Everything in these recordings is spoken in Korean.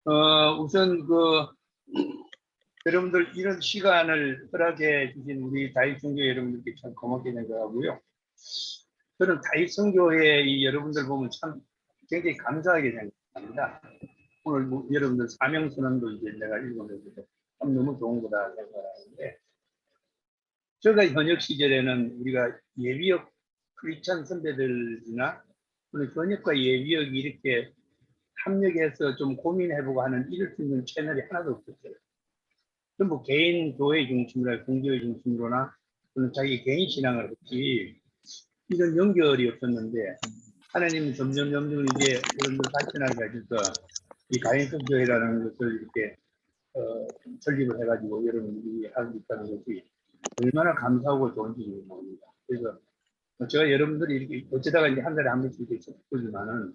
우선 여러분들 이런 시간을 허락해 주신 우리 다익선교 여러분들께 참 고맙게 생각하고요. 저는 다익선교회 이 여러분들 보면 참 굉장히 감사하게 생각합니다. 오늘 여러분들 사명선언도 이제 내가 읽어보면서 참 너무 좋은 거다 생각하는데, 제가 현역 시절에는 우리가 예비역 크리스찬 선배들이나 현역과 예비역이 이렇게 협력해서 좀 고민해보고 하는 이럴 수 있는 채널이 하나도 없었어요. 전부 개인 교회 중심으로, 공교회 중심으로나 또는 자기 개인 신앙을 했지 이런 연결이 없었는데, 하나님은 점점 이제 여러분들 발전하게 하셔서 이 가인성교회라는 것을 이렇게 설립을 해가지고 여러분들이 하고 있다는 것이 얼마나 감사하고 좋은 일인지 모릅니다. 그래서 제가 여러분들이 이렇게 어쩌다가 이제 한 달에 한 번씩 이렇게 접하지만은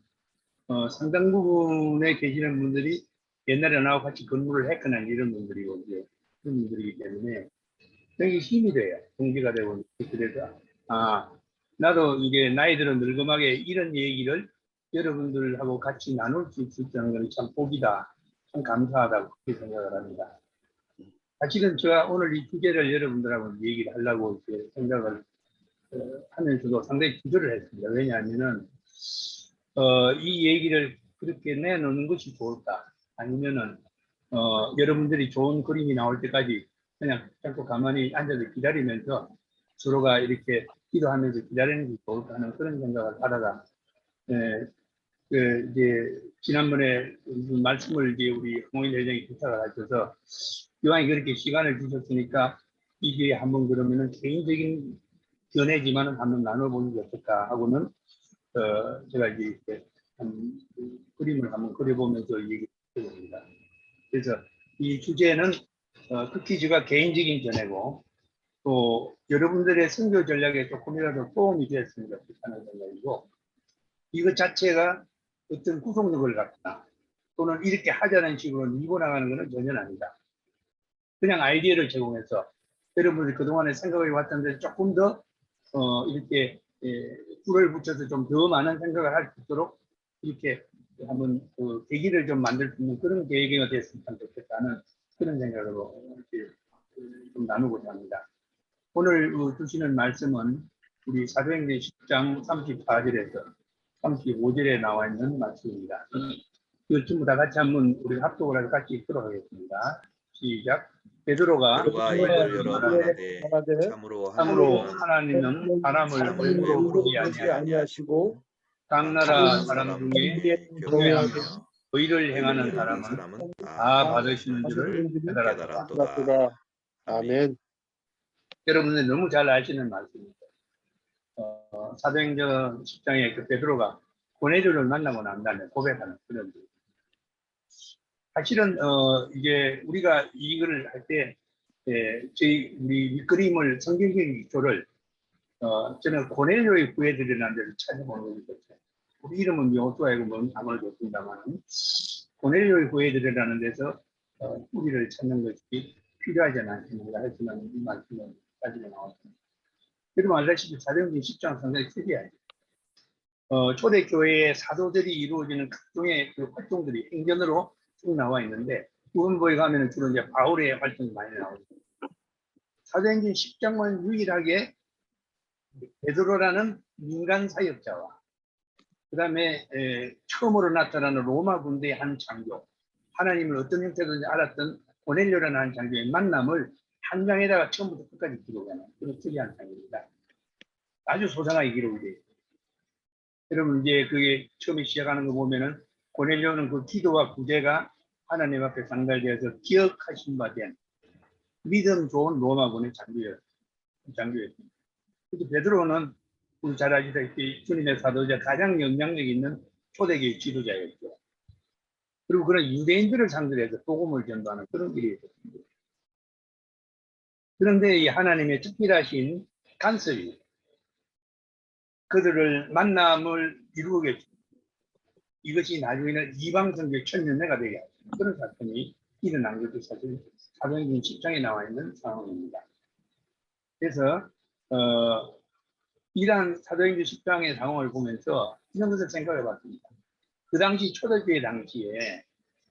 상당 부분에 계시는 분들이 옛날에 나하고 같이 근무를 했거나 이런 분들이고 이제 그런 분들이기 때문에 굉장히 힘이 돼요. 동기가 되고. 그래서 나도 이게 나이 들어 늙음하게 이런 얘기를 여러분들하고 같이 나눌 수 있다는 건 참 복이다. 참 감사하다고 그렇게 생각을 합니다. 사실은 제가 오늘 이 주제를 여러분들하고 얘기를 하려고 이렇게 생각을 하면서도 상당히 기도를 했습니다. 왜냐하면은 이 얘기를 그렇게 내놓는 것이 좋을까? 아니면은 여러분들이 좋은 그림이 나올 때까지 그냥 자꾸 가만히 앉아서 기다리면서 서로가 이렇게 기도하면서 기다리는 게 좋을까 하는 그런 생각을 하다가 이제 지난번에 말씀을 이제 우리 홍일 회장이 부탁을 하셔서 이왕에 그렇게 시간을 주셨으니까 이게 한번 그러면은 개인적인 견해지만은 한번 나눠보는 게 어떨까 하고는 제가 이제 이렇게 그림을 한번 그려보면서 얘기를 드립니다. 그래서 이 주제는 특히 제가 개인적인 견해고 또 여러분들의 선교 전략에 조금이라도 도움이 되었으면 좋겠다는 생각이고, 이것 자체가 어떤 구속력을 갖거나 또는 이렇게 하자는 식으로 밀고 나가는 것은 전혀 아니다. 그냥 아이디어를 제공해서 여러분들이 그동안에 생각해 왔던 데 조금 더 이렇게 뿔을 붙여서 좀 더 많은 생각을 할 수 있도록 이렇게 한번 계기를 좀 만들 수 있는 그런 계기가 됐으면 좋겠다는 그런 생각으로 이렇게 좀 나누고자 합니다. 오늘 주시는 말씀은 우리 사도행전 10장 34절에서 35절에 나와 있는 말씀입니다. 이거 전부 다 같이 한번 우리 합독을 해서 같이 읽도록 하겠습니다. 시작. 베드로가 입을 열어 말하되 참으로 하나님은 사람을 얼굴로 보지 아니하시고 각 나라 사람 중에 경외하며 의를 행하는 사람은 다 받으시는 줄을 깨달았도다. 아멘. 여러분들 너무 잘 아시는 말씀입니다. 사도행전 10장에 그 베드로가 고넬료를 만나고 난 다음에 고백하는 그런 일. 사실은 이제 우리가 이걸 할 때 우리 밑그림을 성경적인 기초를 저는 고넬료의 구해드리라는 데를 찾아보는 거죠. 우리 이름은 여호수아이고 뭔 단어를 줬습니다만 고넬료의 구해드리라는 데서 뿌리를 찾는 것이 필요하지 않습니다. 하지만 이 말씀은 가지고 나왔습니다. 여러분 알다시피 사도행전 10장 상당히 특이하죠. 초대교회의 사도들이 이루어지는 각종의 그 활동들이 행전으로 쭉 나와 있는데, 구원보에 가면 주로 이제 바울의 활동이 많이 나옵니다. 사도행전 10장만 유일하게 베드로라는 민간 사역자와 그 다음에 처음으로 나타나는 로마 군대의 한 장교, 하나님을 어떤 형태든지 알았던 고넬료라는 한 장교의 만남을 한 장에다가 처음부터 끝까지 기록하는 그런 특이한 장입니다. 아주 소상하게 기록이 되어 있습니다. 여러분 이제 그게 처음에 시작하는 거 보면은 고넬료는 그 기도와 구제가 하나님 앞에 상달되어서 기억하신 바 된 믿음 좋은 로마군의 장교였습니다. 그래서 베드로는 우리 잘 아시다시피 주님의 사도자 가장 영향력 있는 초대교회 지도자였죠. 그리고 그런 유대인들을 상대로 해서 복음을 전도하는 그런 일이 있었습니다. 그런데 이 하나님의 특별하신 간섭이 그들을 만남을 이루게 했습니다. 이것이 나중에는 이방선교 천년회가 되게 하죠. 그런 사건이 일어난 것도 사실 사도행전 10장에 나와 있는 상황입니다. 그래서 이러한 사도행전 10장의 상황을 보면서 이런 것을 생각해 봤습니다. 그 당시 초대교회 당시에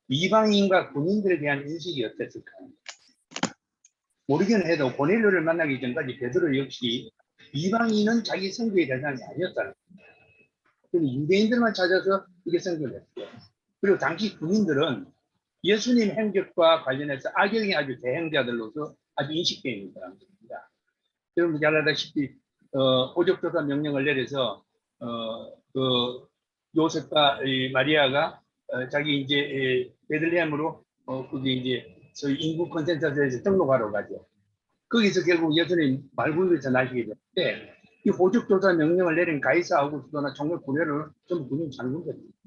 이방인과 군인들에 대한 인식이 어땠을까? 모르긴 해도 고넬료를 만나기 전까지 베드로 역시 이방인은 자기 선교의 대상이 아니었다는 거예요. 그리고 유대인들만 찾아서 이게 선교를 했어요. 그리고 당시 군인들은 예수님 행적과 관련해서 악영의 아주 대행자들로서 아주 인식되어 있는 사람들입니다. 여러분 잘 알다시피 호적조사 명령을 내려서 그 요셉과 이 마리아가 자기 이제 베들레헴으로 그게 이제 저희 인구 컨센서스에서 등록하러 가죠. 거기서 결국 예수님 말구유에서 나시게 되는데 이 호적조사 명령을 내린 가이사 아우구스도나 총력 구례를 전부 군인 장군들입니다.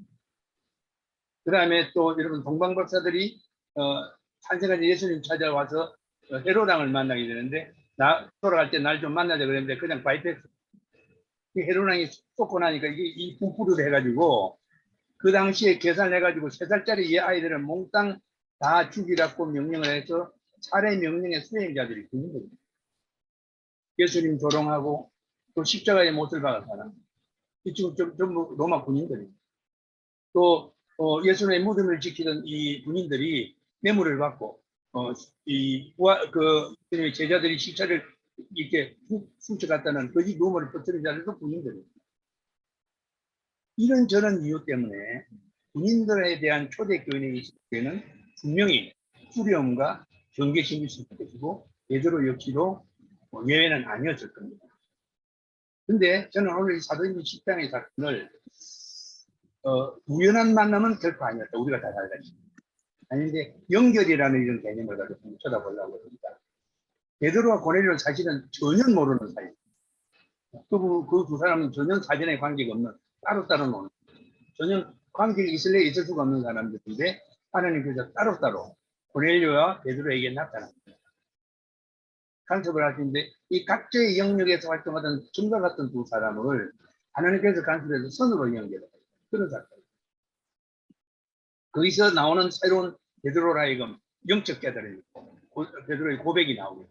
그 다음에 또 여러분 동방박사들이 탄생한 예수님 찾아와서 헤로당을 만나게 되는데 돌아갈 때 날 좀 만나자 그랬는데 그냥 바이패스. 이 헤로당이 쏟고 나니까 이게 이 부풀을 해가지고 그 당시에 계산을 해가지고 3살짜리 이 아이들을 몽땅 다 죽이라고 명령을 해서 차례 명령의 수행자들이 군인들입니다. 예수님 조롱하고 또 십자가의 못을 박은 사람. 이 지금 전부 로마 군인들입니다. 또 예수님의 무덤을 지키던 이 군인들이 뇌물을 받고 그 제자들이 시체를 이렇게 훔쳐갔다는 거짓 루머를 퍼뜨린 자들도 군인들입니다. 이런저런 이유 때문에 군인들에 대한 초대교인의 이식에는 분명히 두려움과 경계심이 있을 것이고 베드로 역시도 예외는 아니었을 겁니다. 근데 저는 오늘 이 사도행전 10장의 사건을 우연한 만남은 결코 아니었다. 우리가 다 알다시피. 아닌데 연결이라는 이런 개념을 가지고 쳐다보려고 합니다. 베드로와 고넬료는 사실은 전혀 모르는 사이. 그 두 사람은 전혀 사전에 관계가 없는 따로따로 노는 전혀 관계가 있을 수가 없는 사람들인데 하나님께서 따로따로 고넬료와 베드로에게 나타납니다. 간섭을 하시는데 이 각자의 영역에서 활동하던 증과 같은 두 사람을 하나님께서 간섭해서 선으로 연결해요. 그런 사건. 거기서 나오는 새로운 베드로라 하여금 영적 깨달음이 베드로의 고백이 나오고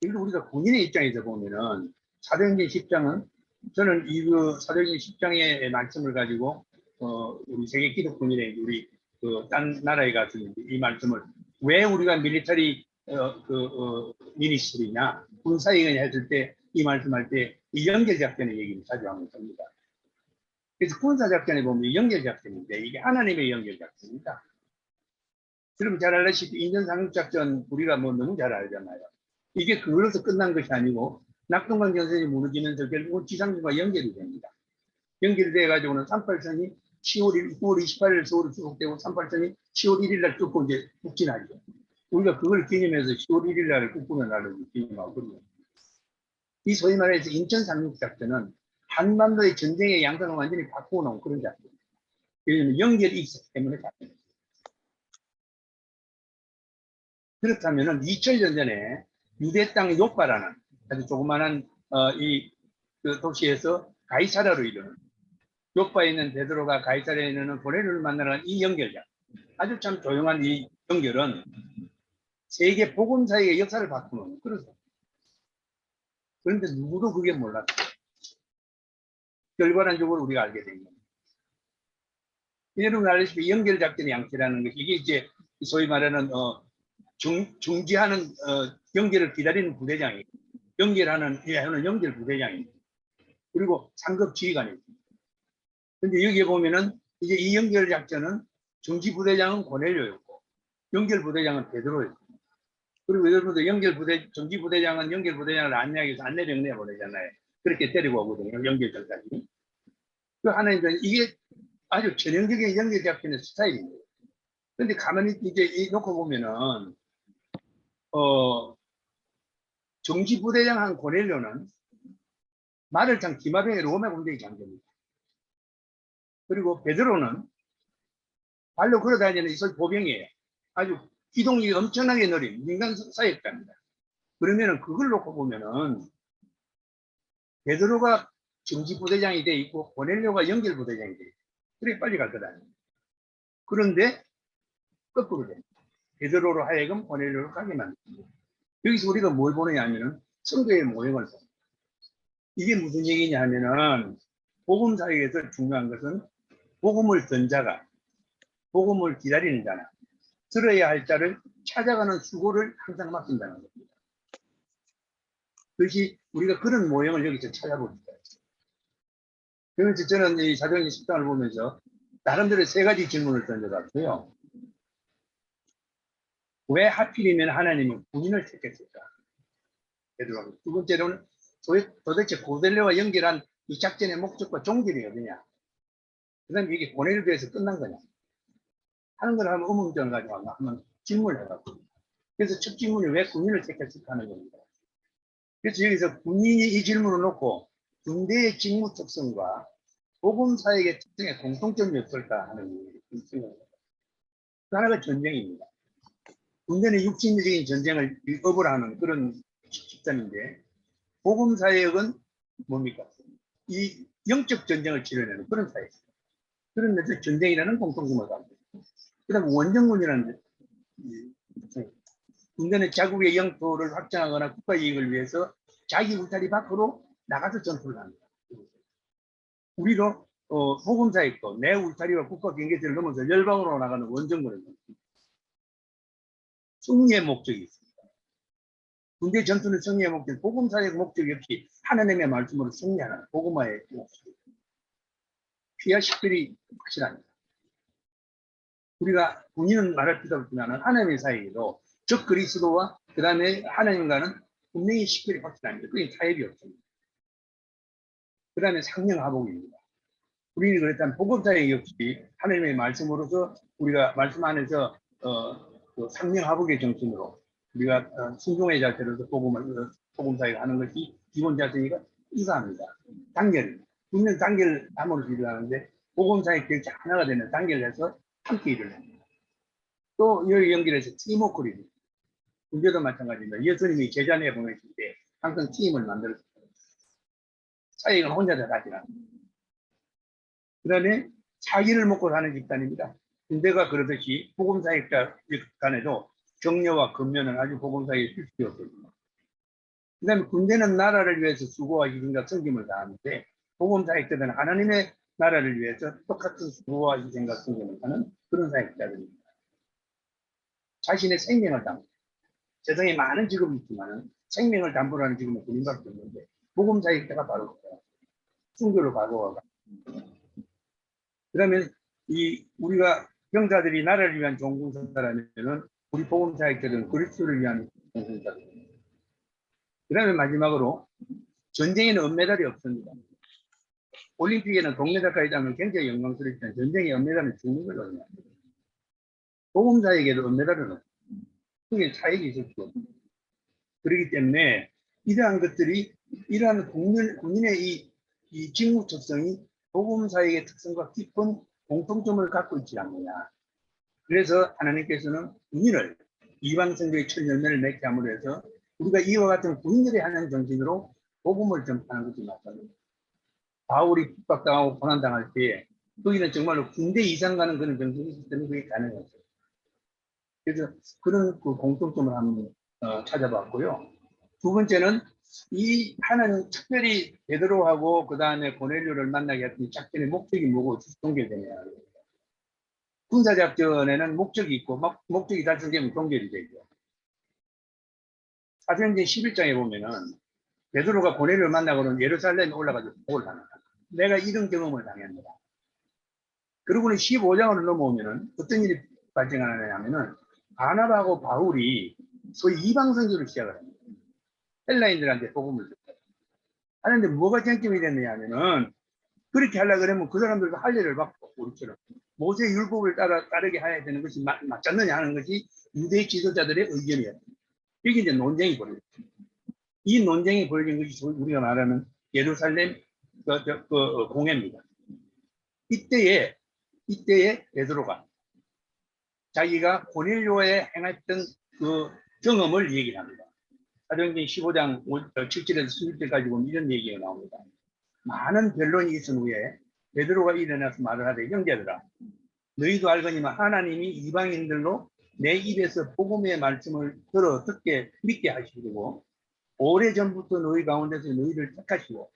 그리고 우리가 군인의 입장에서 보면은 사도행전 10장은 저는 이 사도행전 10장의 말씀을 가지고 우리 세계 기독군인의 우리 딴 나라에 가서 이 말씀을 왜 우리가 밀리터리 미니스트리냐 군사행위 했을 때 이 말씀할 때 이 연결작전의 얘기를 자주 하고 있습니다. 그래서 군사작전에 보면 연결작전인데 이게 하나님의 연결작전입니다. 여러분 잘 알다시피 인전상륙작전 우리가 뭐 너무 잘 알잖아요. 이게 그걸로서 끝난 것이 아니고 낙동강 전선이 무너지면서 결국은 지상군과 연결이 됩니다. 연결돼 가지고는 38선이 9월 28일 서울에 출국되고 38선이 10월 1일 날 뚫고 이제 북진하죠. 우리가 그걸 기념해서 10월 1일 날을 국군의 날을 기념하거든요. 이 소위 말해서 인천상륙작전은 한반도의 전쟁의 양상을 완전히 바꾸어 놓은 그런 작전입니다. 왜냐하면 연결이 있었기 때문에 작전입니다. 그렇다면 2000년 전에 유대 땅 요파라는 아주 조그마한 그 도시에서 가이사라로 이르는 요파에 있는 베드로가 가이사라에 있는 고넬료를 만나는 이 연결작 아주 참 조용한 이 연결은 세계 복음사의 역사를 바꾸는 그렇습니다. 그런데 누구도 그게 몰랐어요. 결과론적으로 우리가 알게 된 겁니다. 여러분 알다시피 연결작전의 양태라는 것이 이게 이제 소위 말하는 중지하는 연결을 기다리는 부대장이 연결하는 연결 부대장이 그리고 상급 지휘관이 있습니다. 근데 여기에 보면은 이제 이 연결 작전은 중지 부대장은 고넬료였고 연결 부대장은 베드로였습니다. 그리고 여러분들 중지 부대장은 연결 부대장을 안내하기위해서 안내령 내보내잖아요. 그렇게 데리고 오거든요. 연결 전까지. 그 하나님은 이게 아주 전형적인 연결 작전의 스타일입니다. 근데 가만히 이제 놓고 보면은 정지 부대장한 고넬료는 말을 참 기마병의 로마 군대의 장교입니다. 그리고 베드로는 발로 걸어다니는 이슬 보병이에요. 아주 기동력이 엄청나게 느린 민간 사역자입니다. 그러면은 그걸 놓고 보면은 베드로가 정지 부대장이 돼 있고 고넬료가 연결 부대장이 돼 있고 그래 빨리 갈 거다. 그런데 거꾸로 됩니다. 베드로로 하여금 고넬료로 가게 만듭니다. 여기서 우리가 뭘 보느냐 하면은 성도의 모형을 봅니다. 이게 무슨 얘기냐 하면은 복음 사역에서 중요한 것은 복음을 든 자가 복음을 기다리는 자나 들어야 할 자를 찾아가는 수고를 항상 맡긴다는 겁니다. 그것이 우리가 그런 모형을 여기서 찾아봅니다. 그래서 저는 이 사도행전 10장을 보면서 나름대로 세 가지 질문을 던져봤고요. 왜 하필이면 하나님은 군인을 택했을까? 두 번째로는 도대체 고넬료와 연결한 이 작전의 목적과 종결이 어디냐? 그 다음에 이게 고넬료에서 끝난 거냐? 하는 걸 하면 의문점을 가지고 한번 질문을 해봤고. 그래서 첫 질문이 왜 군인을 택했을까 하는 겁니다. 그래서 여기서 군인이 이 질문을 놓고 군대의 직무 특성과 복음사역의 특성에 공통점이 없을까 하는 생각입니다. 그 하나가 전쟁입니다. 군대는 육신적인 전쟁을 업을 하는 그런 집단인데 복음사역은 뭡니까? 이 영적 전쟁을 치러내는 그런 사역입니다. 그런 데서 전쟁이라는 공통점을 갖고 그 다음에 원정군이라는 군대는 자국의 영토를 확장하거나 국가 이익을 위해서 자기 울타리 밖으로 나가서 전투를 합니다. 우리도 복음사역도 내 울타리와 국가 경계선을 넘어서 열방으로 나가는 원정군을 승리의 목적이 있습니다. 군대 전투는 승리의 목적, 복음사역 목적이 없이 하나님의 말씀으로 승리하는 복음화의 목적입니다. 피와 식별이 확실합니다. 우리가 군인은 말할 필요 없지만 하나님의 사이에도 적 그리스도와 그 다음에 하나님과는 분명히 식별이 확실합니다. 그게 타협이 없습니다. 그 다음에 상명하복입니다. 우리는 그랬다면 복음사역 역시 하나님의 말씀으로서 우리가 말씀 안에서 그 상명하복의 정신으로 우리가 순종의 자세로서 복음사역 하는 것이 기본 자세가 이거합니다. 단결, 분명 단결 함으로써 일어나는데 복음사역 결제 하나가 되는 단결을 해서 함께 일어납니다. 또 여기 연결해서 팀워크입니다. 군대도 마찬가지입니다. 예수님이 제자내 보내실 때 항상 팀을 만들었습니다. 사역은 혼자 다 하지 않습니다. 그 다음에 자기를 먹고 사는 집단입니다. 군대가 그러듯이 복음사역자 간에도 격려와 근면은 아주 복음사역의 필수였거든요. 그 다음에 군대는 나라를 위해서 수고와 희생과 섬김을 다하는데 복음사역자들은 하나님의 나라를 위해서 똑같은 수고와 희생과 섬김을 하는 그런 사역자들입니다. 자신의 생명을 담고 세상에 많은 직업이 있지만 생명을 담보로 하는 직업은 군인밖에 없는데 복음사역자가 바로 순교로 바꿔가. 그러면 우리가 병사들이 나라를 위한 종군사라면은 우리 복음사역자들은 그리스도를 위한 종군사입니다. 그러면 마지막으로 전쟁에는 은메달이 없습니다. 올림픽에는 동메달까지 따면 굉장히 영광스럽지만 전쟁에 은메달은 죽는 거거든요. 복음사역에도 은메달은 없습니다. 그게 차이가 있었죠. 그렇기 때문에 이러한 것들이 이러한 국민의 이 직무 특성이 복음사역의 특성과 깊은 공통점을 갖고 있지 않느냐. 그래서 하나님께서는 군인을 이방성교의 첫 열매를 맺게 함으로 해서 우리가 이와 같은 군인들이 하는 정신으로 복음을 전파하는 것이 맞습니다. 바울이 핍박당하고 고난당할 때 거기는 정말로 군대 이상 가는 그런 정신이 있기 때문에 그게 가능했어요. 그래서 그런 그 공통점을 한번 찾아봤고요. 두 번째는 이 하나는 특별히 베드로하고 그 다음에 고넬료를 만나게 했던 작전의 목적이 뭐고 동결되냐. 군사작전에는 목적이 있고 목적이 달성되면 동결이 되죠. 사도행전 11장에 보면은 베드로가 고넬료를 만나고는 예루살렘에 올라가서 복을 하는 거야. 내가 이런 경험을 당했노라. 그러고는 15장으로 넘어오면은 어떤 일이 발생하느냐면은 바나바하고 바울이 소위 이방 선교를 시작을 합니다. 헬라인들한테 복음을 줬어요. 하는데 뭐가 쟁점이 됐느냐 하면은 그렇게 하려고 그러면 그 사람들도 할례를 받고 우리처럼 모세 율법을 따르게 해야 되는 것이 맞지 않느냐 하는 것이 유대 지도자들의 의견이었습니다. 이게 이제 논쟁이 벌어졌습니다. 이 논쟁이 벌어진 것이 우리가 말하는 예루살렘 공회입니다. 이때에 베드로가 자기가 고넬료에 행했던 그 경험을 얘기합니다. 사도행전 15장 7절에서 11절까지 보면 이런 얘기가 나옵니다. 많은 변론이 있은 후에 베드로가 일어나서 말을 하되 형제들아 너희도 알거니와 하나님이 이방인들로 내 입에서 복음의 말씀을 들어 듣게 믿게 하시고 오래전부터 너희 가운데서 너희를 택하시고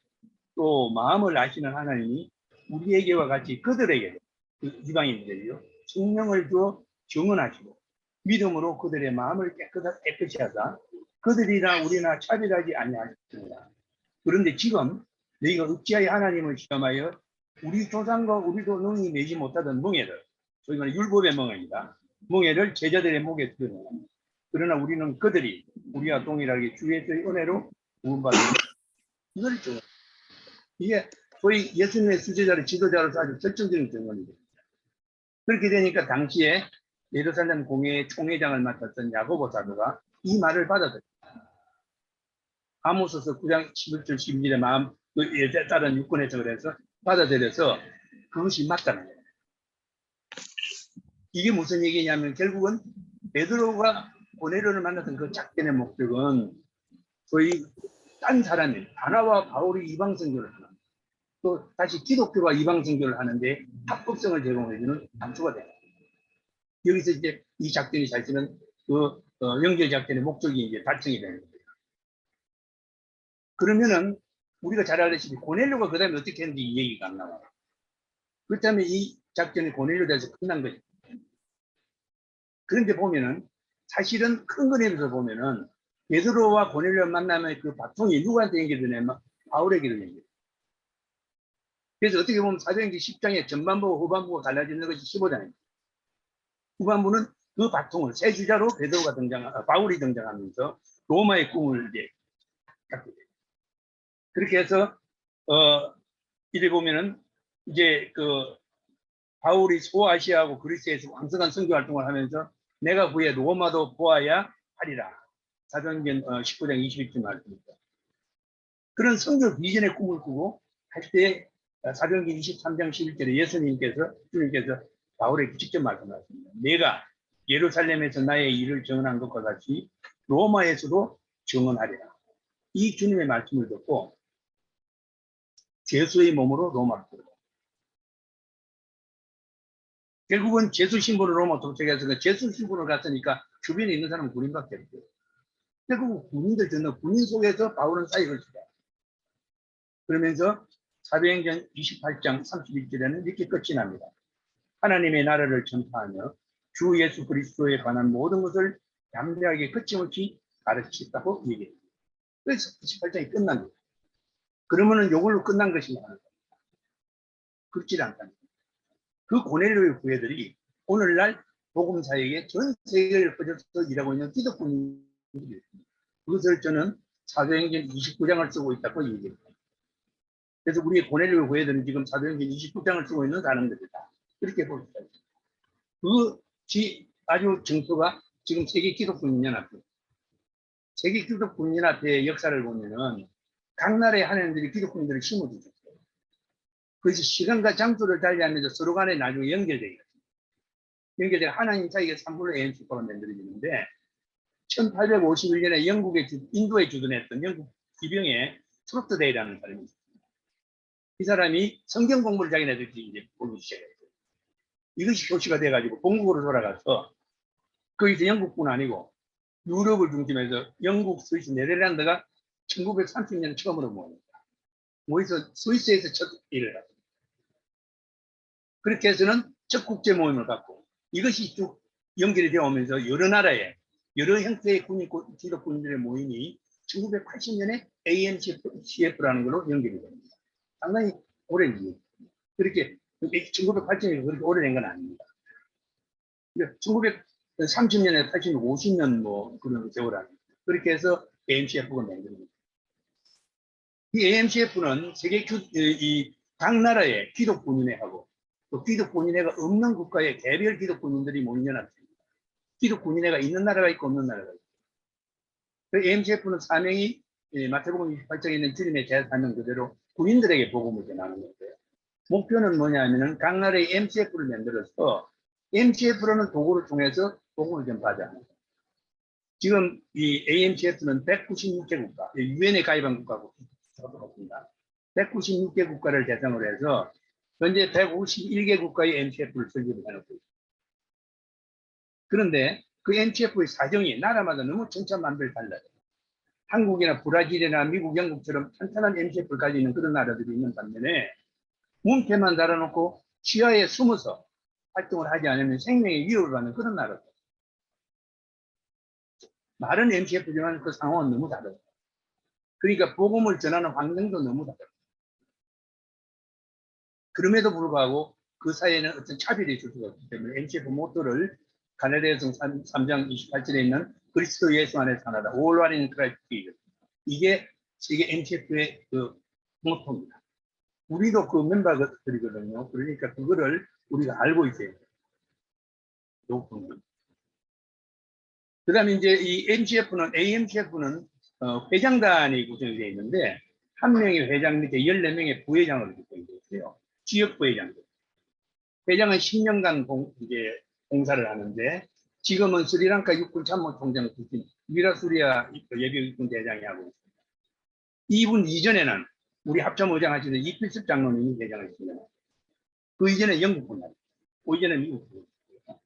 또 마음을 아시는 하나님이 우리에게와 같이 그들에게 이방인들이요 성령을 주어 증언하시고 믿음으로 그들의 마음을 깨끗이 하사 그들이나 우리나 차별하지 아니하셨습니다. 그런데 지금 너희가 어찌하여 하나님을 시험하여 우리 조상과 우리도 능히 내지 못하던 멍에를, 소위 말하는 율법의 멍에입니다. 멍에를 제자들의 목에 두었느냐. 그러나 우리는 그들이 우리와 동일하게 주 예수의 은혜로 구원받는 이걸 줘. 이게 소위 예수님의 수제자를 지도자로서 아주 결정적인 증언이죠. 그렇게 되니까 당시에 예루살렘 공회의 총회장을 맡았던 야고보 사도가 이 말을 받아들였다. 아모스서 9장 11절 12절의 마음 그에 따른 유권 해석을 해서 받아들여서 그것이 맞다는 거예요. 이게 무슨 얘기냐면 결국은 베드로가 고넬료를 만났던 그 작전의 목적은 소위 딴 사람이 바나와 바울이 이방 선교를 하는 또 다시 기독교가 이방 선교를 하는데 합법성을 제공해주는 단초가 됩니다. 여기서 이제 이 작전이 사실은 그 영계 작전의 목적이 이제 달성이 되는 거예요. 그러면은 우리가 잘 알다시피 고넬료가 그 다음에 어떻게 했는지 이 얘기가 안 나와요. 그렇다면 이 작전이 고넬료에 대해서 끝난 거죠. 그런데 보면은 사실은 큰 그림에서 보면은 베드로와 고넬료 만나면 그 바통이 누구한테 연결되냐면 바울에게로 연결돼요. 그래서 어떻게 보면 사도행전 10장의 전반부와 후반부가 갈라지는 것이 15장입니다. 후반부는 그 바통을 새 주자로 베드로가 바울이 등장하면서 로마의 꿈을 이제 갖게 돼요. 그렇게 해서 이래 보면은 이제 그 바울이 소아시아하고 그리스에서 왕성한 선교 활동을 하면서 내가 후에 로마도 보아야 하리라. 사도행전 19장 21절 말씀입니다. 그런 선교 비전의 꿈을 꾸고 할 때 사도행전 23장 11절에 주님께서 바울에게 직접 말씀하십니다. 내가 예루살렘에서 나의 일을 증언한 것과 같이 로마에서도 증언하리라. 이 주님의 말씀을 듣고 제수의 몸으로 로마로 들어가. 결국은 제수 신분으로 로마 도착해서 제수 신분을 갔으니까 주변에 있는 사람은 군인밖에 없어요. 결국 군인들 듣는 군인 속에서 바울은 사역을 시작해요. 그러면서 사도행전 28장 31절에는 이렇게 끝이 납니다. 하나님의 나라를 전파하며 주 예수 그리스도에 관한 모든 것을 담대하게 거침없이 가르치다고 얘기해요. 그래서 28장이 끝납니다. 그러면은 이걸로 끝난 것이 아니라 그렇지 않다는 거예요. 그 고넬료의 후예들이 오늘날 복음 사역에 전 세계를 퍼져서 일하고 있는 기독군들이 있습니다. 그것을 저는 사도행전 29장을 쓰고 있다고 얘기합니다. 그래서 우리 고넬료 후예들은 지금 사도행전 29장을 쓰고 있는 사람들이다. 그렇게 볼 수가 있습니다. 그 아주 정표가 지금 세계 기독군연합회. 세계 기독군연합회의 역사를 보면은 각 나라의 하나님들이 기독군들을 심어주셨어요. 그래서 시간과 장소를 달리하면서 서로 간에 나중에 연결되어 있어요. 연결되어 하나님 사이에 3분의 AMC파가 만들어지는데 1851년에 인도에 주둔했던 영국 기병의 트로트데이라는 사람이 있어요. 이 사람이 성경 공부를 자기네들이 이제 보기 시작했어요. 이것이 교시가 돼가지고 본국으로 돌아가서 거기서 영국뿐 아니고 유럽을 중심해서 영국, 스위스, 네덜란드가 1930년 처음으로 모입니다. 모여서 스위스에서 첫 일을 합니다. 그렇게 해서는 첫 국제 모임을 갖고 이것이 쭉 연결이 되어 오면서 여러 나라의 여러 형태의 기독군인들의 모임이 1980년에 AMCF라는 걸로 연결이 됩니다. 상당히 오랜 일이에요. 그렇게 1980년에 그렇게 오래된 건 아닙니다. 1930년에 80년, 50년 뭐 그런 세월 아닙니다. 그렇게 해서 AMCF가 만듭니다. 이 AMCF는 세계 각 나라의 기독군인회하고 또 기독군인회가 없는 국가의 개별 기독군인들이 모인 연합체입니다. 기독군인회가 있는 나라가 있고 없는 나라가 있고. 그 AMCF는 사명이 마태복음 28장에 있는 주님의 제사명 그대로 군인들에게 복음을 전하는 건데요. 목표는 뭐냐면은 각 나라의 MCF를 만들어서 MCF라는 도구를 통해서 복음을 전파하자. 지금 이 AMCF는 196개 국가, 유엔에 가입한 국가고 있습니다. 196개 국가를 대상으로 해서 현재 151개 국가의 MCF를 설립을 해놓고 있습니다. 그런데 그 MCF의 사정이 나라마다 너무 천차만별 달라요. 한국이나 브라질이나 미국, 영국처럼 탄탄한 MCF를 가지는 그런 나라들이 있는 반면에 문패만 달아놓고 시야에 숨어서 활동을 하지 않으면 생명에 위협을 받는 그런 나라다. 말은 MCF지만 그 상황은 너무 다르다. 그러니까 복음을 전하는 환경도 너무 다르다. 그럼에도 불구하고 그 사이에는 어떤 차별이 있을 수가 없기 때문에 MCF 모토를 가나다에서 3장 28절에 있는 그리스도 예수 안에서 하나다. All are in Christ Jesus. 이게 세계 MCF의 그 모토입니다. 우리도 그 멤버들이거든요. 그러니까 그거를 우리가 알고 있어야 돼요. 그 다음에 이제 이 MCF는, AMCF는 회장단이 구성이 되어 있는데, 한 명의 회장 밑에 14명의 부회장으로 구성이 되어 있어요. 지역 부회장들. 회장은 10년간 이제 공사를 하는데, 지금은 스리랑카 육군 참모총장 출신 위라수리아 예비 육군 대장이 하고 있습니다. 이분 이전에는 우리 합참의장 하시는 이필습 장로님이 대장을 했습니다. 그 이전에 영국 분이었어요. 그 이전에 미국 분이었어요.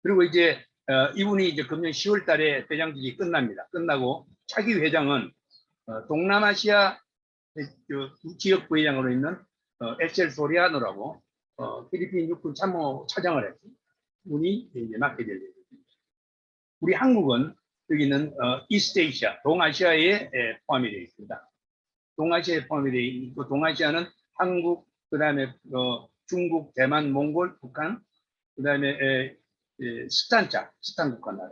그리고 이제 이분이 이제 금년 10월 달에 회장직이 끝납니다. 끝나고 차기 회장은 동남아시아 지역 부회장으로 있는 에셀 소리아노라고 필리핀 육군 참모 차장을 했습니다. 분이 이제 맡게 될 예정입니다. 우리 한국은 여기는 이스트에이시아, 동아시아에 포함이 되어 있습니다. 동아시아에 포함이 되어 있고, 동아시아는 한국, 그 다음에 중국, 대만, 몽골, 북한, 그 다음에 스탄 국가 나라.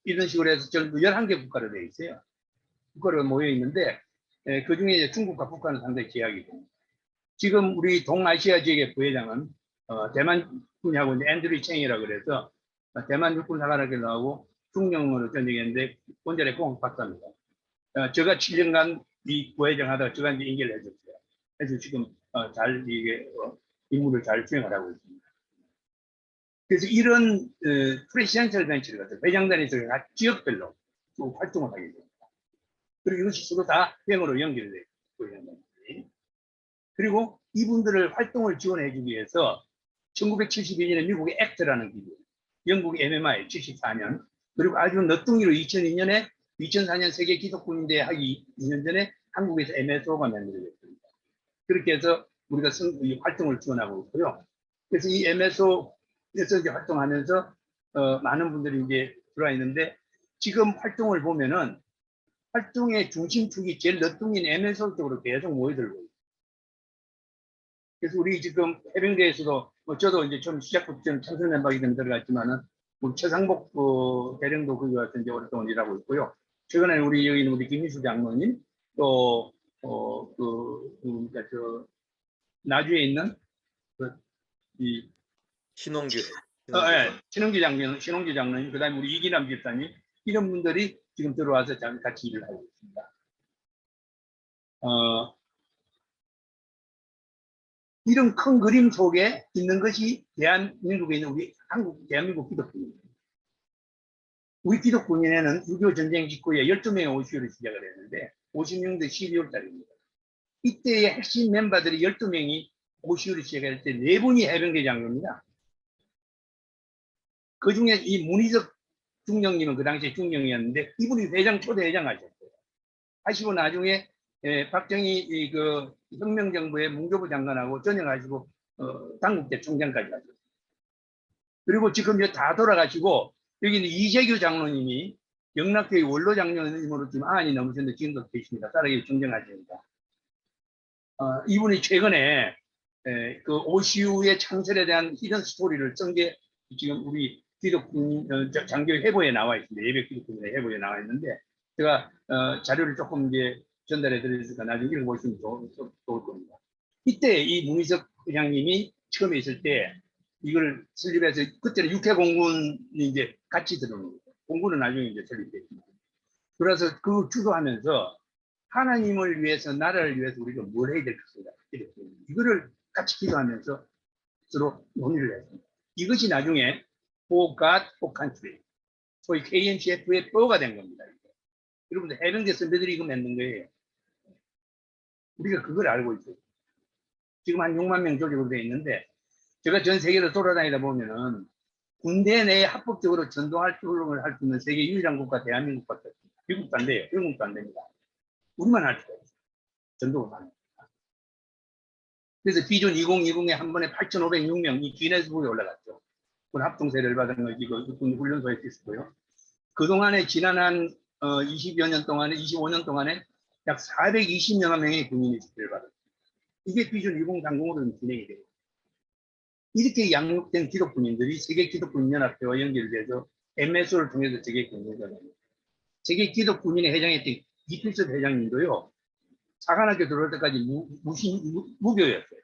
이런 식으로 해서 전부 11개 국가로 되어 있어요. 국가로 모여 있는데, 그 중에 이제 중국과 북한은 상당히 제약이 됩니다. 지금 우리 동아시아 지역의 부회장은 대만 군하고 이제 앤드류 챙이라고 그래서 대만 육군 사관학교 나오고 중령으로 전역했는데 원전에 꼭 박사입니다. 제가 7년간 이 부회장 하다가 제가 이제 인계를 해줬어요. 그래서 지금 잘 이게 임무를 잘 수행을 하고 있습니다. 그래서 이런 프레시den셜 벤처를 갖다 회장단에서 각 지역별로 활동을 하게 됩니다. 그리고 이것이 서로 다 병으로 연결돼요. 그리고 이분들을 활동을 지원해 주기 위해서 1972년에 미국의 액트라는 기구, 영국 MMI 74년, 그리고 아주 너뚱이로 2002년에 2004년 세계 기독군인대 하기 2년 전에 한국에서 MSO가 만들어졌습니다. 그렇게 해서 우리가 활동을 지원하고 있고요. 그래서 이 MSO에서 이제 활동하면서 많은 분들이 이제 들어와 있는데, 지금 활동을 보면은 활동의 중심축이 제일 너뚱인 MSO 쪽으로 계속 모여들고 있어요. 그래서 우리 지금 해병대에서도 저도 이제 좀 시작부터 좀 참석 멤버이기 때문에 들어갔지만은 우리 최상복 대령도 거기 와서 이제 오랫동안 일하고 있고요. 최근에 우리 여기 있는 우리 김희수 장로님 또 그러니까 저 나주에 있는 이 신홍규 신홍기 장로님, 그다음에 우리 이기남 집사님 이런 분들이 지금 들어와서 같이 일을 하고 있습니다. 이런 큰 그림 속에 있는 것이 대한민국에 있는 우리 대한민국 기독군입니다. 우리 기독군인에는 6.25 전쟁 직후에 12명의 오시오를 시작을 했는데 56년도 12월 달입니다. 이때의 핵심 멤버들이 12명이 오시오를 시작할 때 4분이 해병대 장교입니다. 그 중에 이 문희석 중령님은 그 당시에 중령이었는데 이분이 초대 회장 하셨어요. 하시고 나중에 박정희 그 혁명정부의 문교부 장관하고 전역하시고 당국대 총장까지 하셨어요. 그리고 지금 다 돌아가시고 여기는 이재규 장로님이 영락교회 원로 장로님으로 지금 안이 넘으셨는데 지금도 계십니다. 따라서 존경하십니다. 이분이 최근에 그 OCU의 창설에 대한 히든 스토리를 쓴 게 지금 우리 기독군 장교 회보에 나와 있습니다. 예배 기독군의 회보에 나와 있는데 제가 자료를 조금 이제 전달해 드리니까 나중에 읽어보시면 좋을 겁니다. 이때 이 문희석 회장님이 처음에 있을 때 이걸 설립해서 그때는 육해공군이 이제 같이 들어오는 거예요. 공군은 나중에 이제 설립됐습니다. 그래서 그 주도하면서 하나님을 위해서 나라를 위해서 우리가 뭘 해야 될 것인가 이거를 같이 기도하면서 서로 논의를 했습니다. 이것이 나중에 For God, for Country 소위 KMCF의 표가 된 겁니다. 여러분들 해병대 선배들이 이거 맺는 거예요. 우리가 그걸 알고 있어요. 지금 한 6만 명 조직으로 되어 있는데 제가 전 세계로 돌아다니다 보면은 군대 내에 합법적으로 전동할 훈련을 할 수 있는 세계 유일한 국가 대한민국밖에 없습니다. 미국도 안 돼요. 영국도 안 됩니다. 우리만 할 수가 있어요. 전동을 하는 겁니다. 그래서 비전 2020에 한 번에 8,506명이 기네스북에 올라갔죠. 군 합동세례를 받은 것이 군 훈련소에 있었고요. 그동안에 지난 한 20여 년 동안에 25년 동안에 약 420여 명의 군인이 세례를 받았습니다. 이게 비전 20 당공으로 진행이 돼요. 이렇게 양육된 기독군인들이 세계기독군연합회와 연결돼서 MSO를 통해서 세계군인회가 세계기독군인회 회장했던 이필섭 회장님도요. 사관학교 들어올 때까지 무교였어요.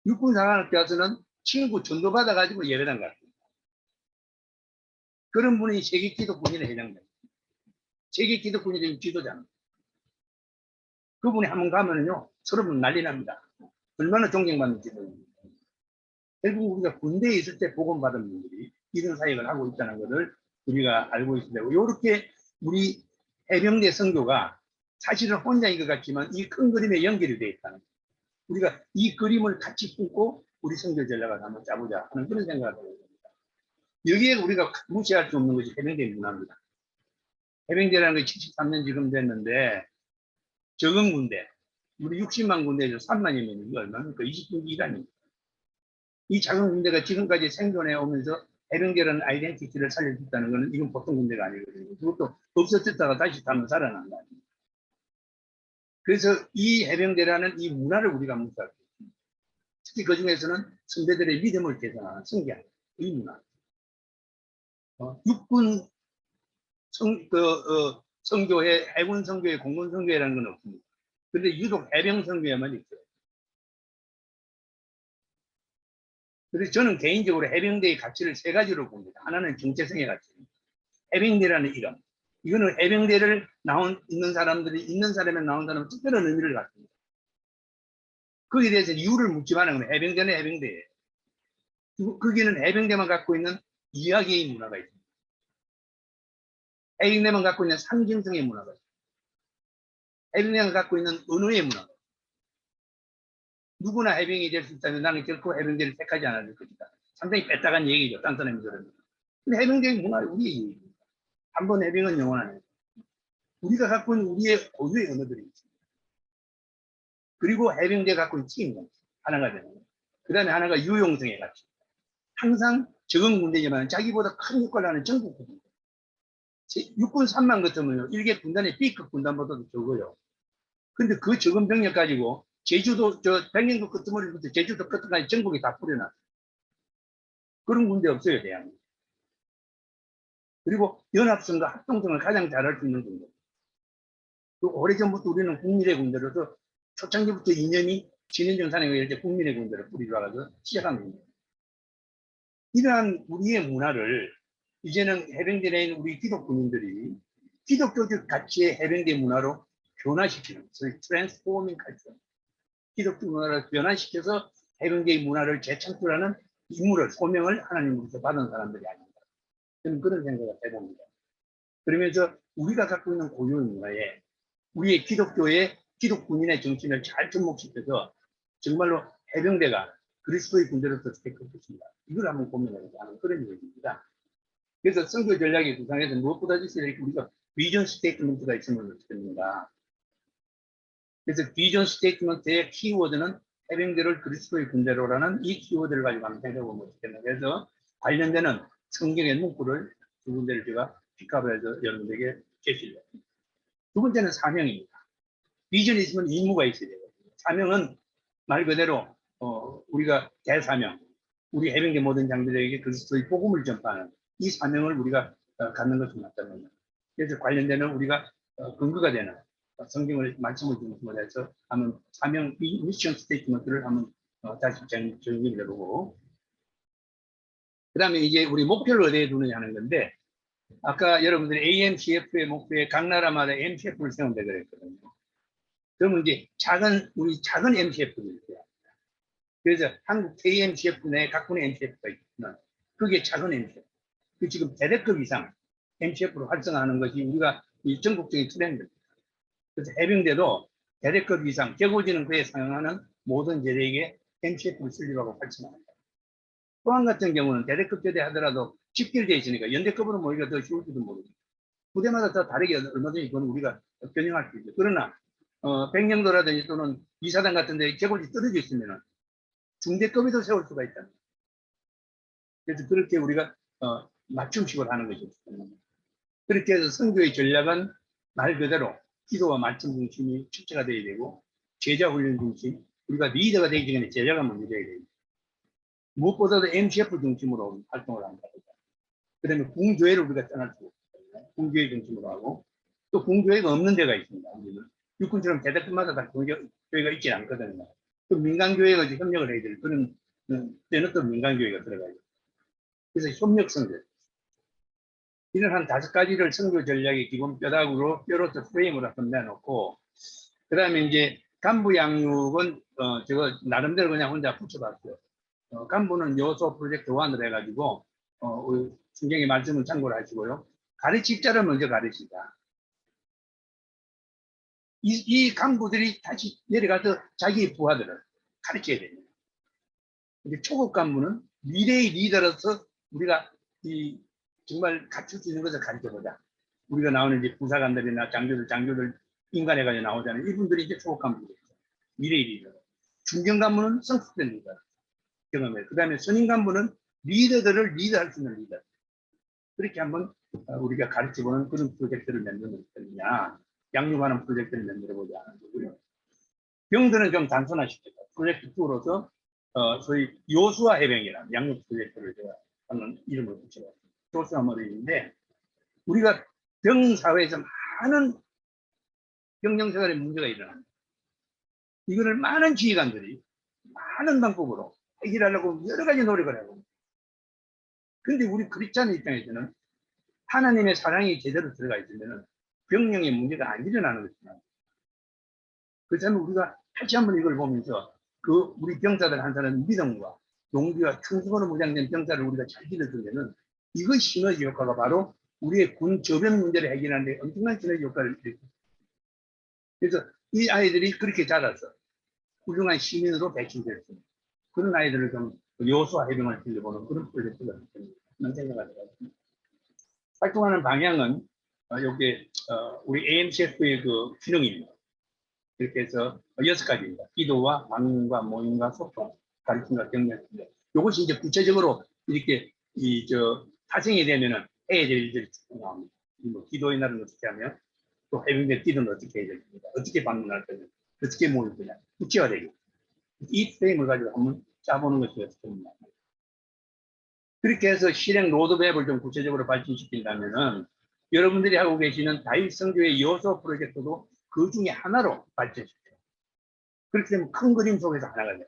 육군사관학교 와서는 친구 전도 받아가지고 예배당 갔습니다. 그런 분이 세계기독군인회 회장입니다. 세계기독군인회 지도자입니다. 그분이 한번 가면은요, 서로 난리 납니다. 얼마나 존경받는 지도입니다. 결국 우리가 군대에 있을 때 복음받은 분들이 이런 사역을 하고 있다는 것을 우리가 알고 있어야 되고, 이렇게 우리 해병대 선교가 사실은 혼자인 것 같지만 이 큰 그림에 연결이 되어 있다는 거예요. 우리가 이 그림을 같이 품고 우리 선교 전략을 한번 짜보자 하는 그런 생각을 하고 있습니다. 여기에 우리가 무시할 수 없는 것이 해병대 문화입니다. 해병대라는 게 73년 지금 됐는데 적은 군대, 우리 60만 군대에서 3만여 명이 얼마입니까? 20분기 일환입니다. 이 작은 군대가 지금까지 생존해 오면서 해병대라는 아이덴티티를 살려줬다는 것은 이건 보통 군대가 아니거든요. 그것도 없어졌다가 다시 한번 살아난 거 아닙니까? 그래서 이 해병대라는 이 문화를 우리가 무시하고 있습니다. 특히 그 중에서는 선배들의 믿음을 개선하는 성경, 이 문화. 육군 성교회, 해군 성교회, 공군 성교회라는 건 없습니다. 그런데 유독 해병 성교회만 있어요. 그래서 저는 개인적으로 해병대의 가치를 세 가지로 봅니다. 하나는 정체성의 가치입니다. 해병대라는 이름. 이거는 해병대를 있는 사람들이, 있는 사람에 나온 사람은 특별한 의미를 갖습니다. 거기에 대해서 이유를 묻지만 해병대는 해병대예요. 거기는 해병대만 갖고 있는 이야기의 문화가 있습니다. 해병대만 갖고 있는 상징성의 문화가 있습니다. 해병대만 갖고 있는 언어의 문화가 있습니다. 누구나 해병이 될 수 있다면 나는 결코 해병대를 택하지 않을 것이다. 상당히 뺐다간 얘기죠. 딴 사람이 그러면. 근데 해병대의 문화는 우리의 얘기입니다. 한 번 해병은 영원하네. 우리가 갖고 있는 우리의 고유의 언어들이 있습니다. 그리고 해병대가 갖고 있는 책임감 하나가 되는 거예요. 그 다음에 하나가 유용성의 가치. 항상 적은 군대지만 자기보다 큰 역할을 하는 전국 군대. 육군 3만 같으면요. 일개 군단의 B급 군단보다도 적어요. 근데 그 적은 병력 가지고 제주도, 백령도 끝머리부터 제주도 끝까지 전국에 다 뿌려놨어요. 그런 군대 없어요, 대한민국. 그리고 연합성과 합동성을 가장 잘할 수 있는 군대. 그 오래전부터 우리는 국민의 군대로서 초창기부터 이념이 진현정 산행을 이렇게 국민의 군대를 뿌리려고 시작한 겁니다. 이러한 우리의 문화를 이제는 해병대 내에 있는 우리 기독군인들이 기독교적 가치의 해병대 문화로 변화시키는, 소위 트랜스포밍 칼처. 기독교 문화를 변화시켜서 해병대의 문화를 재창출하는 임무를, 소명을 하나님으로부터 받은 사람들이 아닙니다. 저는 그런 생각을 해봅니다. 그러면서 우리가 갖고 있는 고유의 문화에 우리의 기독교의 기독군인의 정신을 잘 접목시켜서 정말로 해병대가 그리스도의 군대로서 택할 것입니다. 이걸 한번 고민해보자 하는 그런 얘기입니다. 그래서 선교 전략의 구상에서 무엇보다 이렇게 우리가 비전 스테이트먼트가 있으면 좋겠는가. 그래서 비전 스테이트먼트의 키워드는 해병대를 그리스도의 군대로라는 이 키워드를 가지고 한번 생각해보면 좋겠는가. 그래서 관련되는 성경의 문구를 두 군데를 제가 픽업을 해서 여러분들에게 제시를 했습니다. 두 번째는 사명입니다. 비전이 있으면 임무가 있어야 되거든요. 사명은 말 그대로 우리가 대사명, 우리 해병대 모든 장비들에게 그리스도의 복음을 전파하는 이 사명을 우리가 갖는 것이 맞다는 거예요. 그래서 관련되는 우리가 근거가 되는 성경을 말씀을 통해서 한번 사명 미션 스테이트먼트를 한번 다시 정리를 해보고, 그 다음에 이제 우리 목표를 어디에 두느냐 하는 건데, 아까 여러분들이 AMCF의 목표에 각 나라마다 MCF를 세운다 그랬거든요. 그러면 이제 우리 작은 MCF를 있어요. 그래서 한국 KMCF 내 각군의 MCF가 있지만, 그게 작은 MCF. 그 지금 대대급 이상 MCF로 활성화하는 것이 우리가 이 전국적인 트렌드입니다. 그래서 해병대도 대대급 이상, 격오지는 그에 상응하는 모든 제대에게 MCF를 설립하고 활성화합니다. 또한 같은 경우는 대대급 제대 하더라도 집결되어 있으니까 연대급으로 모이기가 더 쉬울지도 모르겠습니다. 부대마다 더 다르게 얼마든지 그건 우리가 변형할 수 있죠. 그러나 백령도라든지 또는 이사당 같은 데 객원이 떨어져 있으면 중대급에도 세울 수가 있다. 그래서 그렇게 우리가 맞춤식으로 하는 것이죠. 그렇게 해서 선교의 전략은 말 그대로 기도와 말씀 중심이 출제가 돼야 되고 제자 훈련 중심, 우리가 리더가 되기 전에 제자가 먼저 돼야 됩니다. 무엇보다도 MCF 중심으로 활동을 한다. 그다음에 궁교회를 우리가 떠날 수 없거든요. 궁교회 중심으로 하고 또 궁교회가 없는 데가 있습니다. 우리는 육군처럼 대대급마다 다 궁교회가 있지 않거든요. 또 민간교회가 협력을 해야 될 그런 때는 또 민간교회가 들어가요. 그래서 협력 선교. 이런 한 5가지를 선교 전략의 기본 뼈로서 프레임으로 한번 내놓고, 그 다음에 이제 간부 양육은, 제가 나름대로 그냥 혼자 붙여봤어요. 간부는 요소 프로젝트 1을 해가지고, 우리 순경의 말씀을 참고를 하시고요. 가르칠 자를 먼저 가르치자. 이 간부들이 다시 내려가서 자기의 부하들을 가르쳐야 됩니다. 근데 초급 간부는 미래의 리더로서 우리가 정말 갖출 수 있는 것을 가르쳐보자. 우리가 나오는 이제 부사관들이나 장교들 인간해가지고 나오잖아요. 이분들이 이제 초급 간부들이죠. 미래의 리더. 중견 간부는 성숙된 리더. 경험해. 그 다음에 선임 간부는 리더들을 리더할 수 있는 리더. 그렇게 한번 우리가 가르쳐보는 그런 프로젝트를 만드는 거냐. 양육하는 프로젝트를 만들어보자 하는 거고요. 병들은 좀 단순화시켰다. 프로젝트 2로서 소위 요수화 해병이라는 양육 프로젝트를 제가 하는 이름을 붙여봤습니다. 요수화 모델인데 우리가 병 사회에서 많은 병정생활에 문제가 일어납니다. 이거를 많은 지휘관들이 많은 방법으로 해결하려고 여러 가지 노력을 하고, 근데 우리 크리스찬의 입장에서는 하나님의 사랑이 제대로 들어가 있으면 병령의 문제가 안 일어나는 것입니다. 그렇다면 우리가 다시 한번 이걸 보면서 우리 병사들 한 사람 믿음과 용기와 충성으로 무장된 병사를 우리가 잘 기르려면 이거 시너지 효과가 바로 우리의 군 저변 문제를 해결하는 데 엄청난 시너지 효과를 일으킵니다. 그래서 이 아이들이 그렇게 자라서 훌륭한 시민으로 배출됐습니다. 그런 아이들을 좀 요소화 해병을 빌려보는 그런 프로젝트가 있는 생각을 해봤습니다. 활동하는 방향은 여기 우리 AMCF의 그 기능입니다. 이렇게 해서 6가지입니다. 기도와 방문과 모임과 소통, 가르침과 격려입니다. 이것이 이제 구체적으로 이렇게 파생이 되면은 해야 될 일들이 쭉 나옵니다. 뭐 기도의 날은 어떻게 하며, 또 해병대 기도는 어떻게 해야 됩니까? 어떻게 방문할 거냐, 어떻게 모일 거냐, 구체화되겠죠. 이 프레임을 가지고 한번 짜보는 것이 어떻습니까? 그렇게 해서 실행 로드맵을 좀 구체적으로 발전시킨다면은 여러분들이 하고 계시는 다윗선교의 요소 프로젝트도 그 중에 하나로 발전시켜요. 그렇게 되면 큰 그림 속에서 하나가 돼요.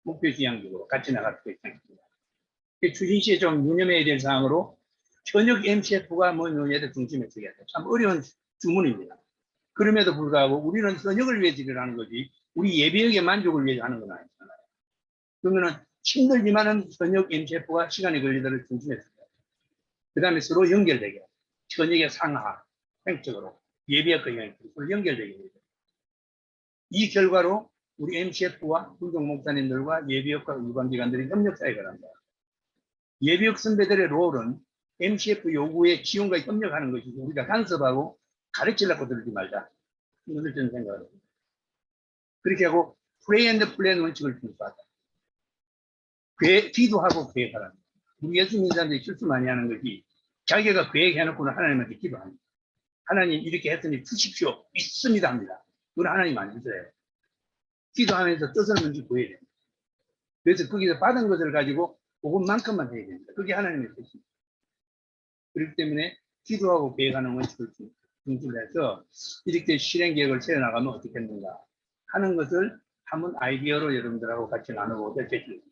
목표 지향적으로 같이 나갈 수 있습니다. 추진시에 좀 유념해야 될 사항으로 현역 MCF가 뭐 얘들 중심에 서게 해요. 참 어려운 주문입니다. 그럼에도 불구하고 우리는 현역을 위해서 일을 하는 거지 우리 예비역의 만족을 위해서 하는 건 아니잖아요. 그러면은 힘들지만은 현역 MCF가 시간이 걸리더라도 중심에 서요. 그 다음에 서로 연결되게 현역의 상하, 횡적으로 예비역과 서로 연결되게 해요. 이 결과로 우리 MCF와 군종 목사님들과 예비역과 유관기관들이 협력사역을 한다. 예비역 선배들의 롤은 MCF 요구에 지원과 협력하는 것이고 우리가 간섭하고 가르치려고 들지 말자. 이것을 저는 생각을 합니다. 그렇게 하고 프레이 앤드 플랜 원칙을 준수하자. 기도하고 계획하라. 우리 예수 믿는 사람들이 실수 많이 하는 것이 자기가 계획해놓고는 하나님한테 기도합니다. 하나님 이렇게 했으니 주십시오. 믿습니다 합니다. 그건 하나님 안 주세요. 기도하면서 뜻을 먼저 구해야 됩니다. 그래서 거기서 받은 것을 가지고 그것만큼만 해야 됩니다. 그게 하나님의 뜻입니다. 그렇기 때문에 기도하고 계획하는 원칙을 중심해서 이렇게 실행 계획을 세워나가면 어떻겠는가 하는 것을 한번 아이디어로 여러분들하고 같이 나눠보고 되겠습니다.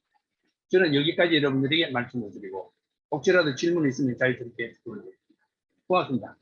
저는 여기까지 여러분들에게 말씀을 드리고 혹시라도 질문이 있으면 자유롭게 부탁드립니다. 고맙습니다.